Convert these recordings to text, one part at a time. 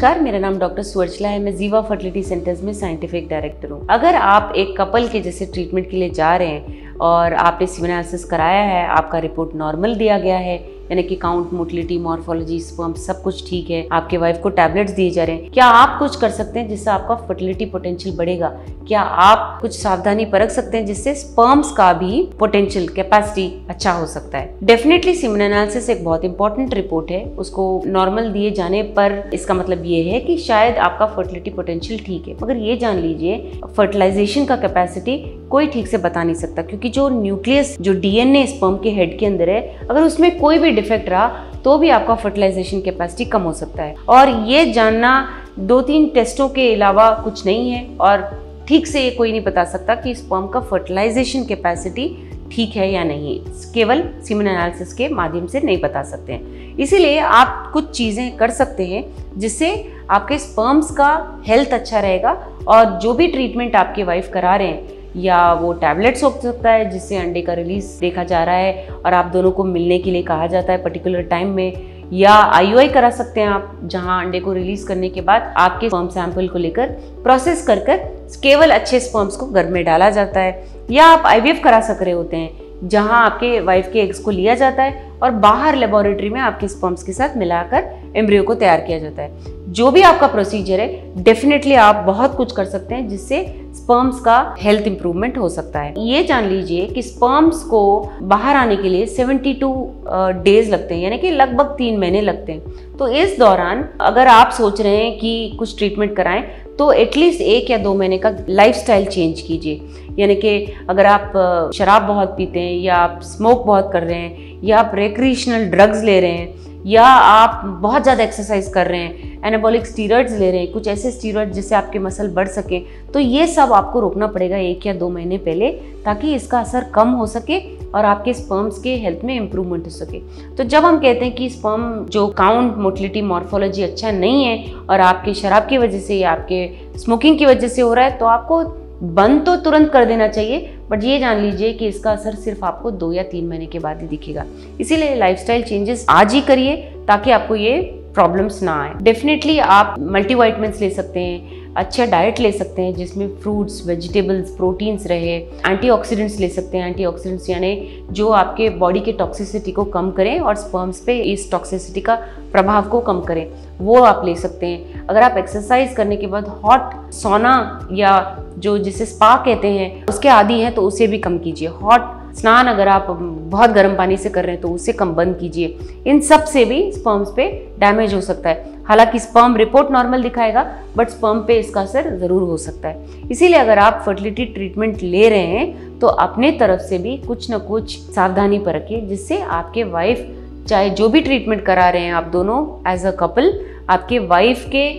नमस्कार, मेरा नाम डॉक्टर सुवर्चला है। मैं जीवा फर्टिलिटी सेंटर्स में साइंटिफिक डायरेक्टर हूँ। अगर आप एक कपल के जैसे ट्रीटमेंट के लिए जा रहे हैं और आपने सीमेन एनालिसिस कराया है, आपका रिपोर्ट नॉर्मल दिया गया है, यानी कि काउंट, मोटिलिटी, मॉर्फोलॉजी, स्पर्म सब कुछ ठीक है, आपके वाइफ को टैबलेट्स दिए जा रहे हैं, क्या आप कुछ कर सकते हैं जिससे आपका फर्टिलिटी पोटेंशियल बढ़ेगा? क्या आप कुछ सावधानी परख सकते हैं जिससे स्पर्म्स का भी पोटेंशियल कैपेसिटी अच्छा हो सकता है? डेफिनेटली सीमेन एनालिसिस एक बहुत इंपॉर्टेंट रिपोर्ट है। उसको नॉर्मल दिए जाने पर इसका मतलब ये है कि शायद आपका फर्टिलिटी पोटेंशियल ठीक है, मगर ये जान लीजिए फर्टिलाइजेशन का कैपेसिटी कोई ठीक से बता नहीं सकता, क्योंकि जो न्यूक्लियस, जो डीएनए स्पर्म के हेड के अंदर है, अगर उसमें कोई भी डिफेक्ट रहा तो भी आपका फर्टिलाइजेशन कैपेसिटी कम हो सकता है। और ये जानना 2-3 टेस्टों के अलावा कुछ नहीं है, और ठीक से कोई नहीं बता सकता कि स्पर्म का फर्टिलाइजेशन कैपेसिटी ठीक है या नहीं, केवल सीमेन एनालिसिस के माध्यम से नहीं बता सकते हैं। इसीलिए आप कुछ चीज़ें कर सकते हैं जिससे आपके स्पर्म्स का हेल्थ अच्छा रहेगा, और जो भी ट्रीटमेंट आपके वाइफ करा रहे हैं, या वो टैबलेट्स हो सकता है जिससे अंडे का रिलीज देखा जा रहा है और आप दोनों को मिलने के लिए कहा जाता है पर्टिकुलर टाइम में, या आईयूआई करा सकते हैं आप, जहां अंडे को रिलीज करने के बाद आपके स्पर्म सैंपल को लेकर प्रोसेस कर केवल अच्छे स्पर्म्स को गर्भ में डाला जाता है, या आप आईवीएफ करा सक रहे होते हैं जहां आपके वाइफ के एग्स को लिया जाता है और बाहर लेबोरेटरी में आपके स्पर्म्स के साथ मिलाकर एम्ब्रियो को तैयार किया जाता है। जो भी आपका प्रोसीजर है, डेफिनेटली आप बहुत कुछ कर सकते हैं जिससे स्पर्म्स का हेल्थ इंप्रूवमेंट हो सकता है। ये जान लीजिए कि स्पर्म्स को बाहर आने के लिए 72 डेज लगते हैं, यानी कि लगभग 3 महीने लगते हैं। तो इस दौरान अगर आप सोच रहे हैं कि कुछ ट्रीटमेंट कराएं, तो एटलीस्ट 1 या 2 महीने का लाइफस्टाइल चेंज कीजिए। यानी कि अगर आप शराब बहुत पीते हैं, या आप स्मोक बहुत कर रहे हैं, या आप रिक्रिएशनल ड्रग्स ले रहे हैं, या आप बहुत ज़्यादा एक्सरसाइज कर रहे हैं, एनाबॉलिक स्टीरॉइड्स ले रहे हैं, कुछ ऐसे स्टीरॉइड जिससे आपके मसल बढ़ सकें, तो ये सब आपको रोकना पड़ेगा 1 या 2 महीने पहले, ताकि इसका असर कम हो सके और आपके स्पर्म्स के हेल्थ में इम्प्रूवमेंट हो सके। तो जब हम कहते हैं कि स्पर्म जो काउंट, मोटिलिटी, मॉर्फोलॉजी अच्छा नहीं है और आपके शराब की वजह से या आपके स्मोकिंग की वजह से हो रहा है, तो आपको बंद तो तुरंत कर देना चाहिए, बट ये जान लीजिए कि इसका असर सिर्फ आपको 2 या 3 महीने के बाद ही दिखेगा। इसीलिए लाइफस्टाइल चेंजेस आज ही करिए ताकि आपको ये प्रॉब्लम्स ना आए। डेफिनेटली आप मल्टीविटामिन्स ले सकते हैं, अच्छा डाइट ले सकते हैं जिसमें फ्रूट्स, वेजिटेबल्स, प्रोटीन्स रहे, एंटीऑक्सीडेंट्स ले सकते हैं। एंटीऑक्सीडेंट्स यानी जो आपके बॉडी के टॉक्सिसिटी को कम करें और स्पर्म्स पे इस टॉक्सिसिटी का प्रभाव को कम करें, वो आप ले सकते हैं। अगर आप एक्सरसाइज करने के बाद हॉट सोना या जो जिसे स्पा कहते हैं उसके आदी हैं, तो उसे भी कम कीजिए। हॉट स्नान अगर आप बहुत गर्म पानी से कर रहे हैं तो उसे कम बंद कीजिए। इन सब से भी स्पर्म्स पे डैमेज हो सकता है। हालांकि स्पर्म रिपोर्ट नॉर्मल दिखाएगा, बट स्पर्म पे इसका असर ज़रूर हो सकता है। इसीलिए अगर आप फर्टिलिटी ट्रीटमेंट ले रहे हैं तो अपने तरफ से भी कुछ ना कुछ सावधानी पर रखिए, जिससे आपके वाइफ, चाहे जो भी ट्रीटमेंट करा रहे हैं आप दोनों एज अ कपल, आपके वाइफ के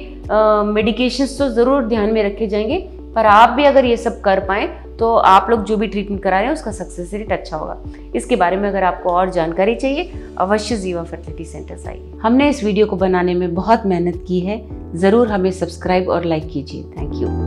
मेडिकेशंस तो ज़रूर ध्यान में रखे जाएंगे, पर आप भी अगर ये सब कर पाएँ तो आप लोग जो भी ट्रीटमेंट करा रहे हैं उसका सक्सेस रेट अच्छा होगा। इसके बारे में अगर आपको और जानकारी चाहिए, अवश्य जीवा फर्टिलिटी सेंटर्स आइए। हमने इस वीडियो को बनाने में बहुत मेहनत की है, ज़रूर हमें सब्सक्राइब और लाइक कीजिए। Thank you.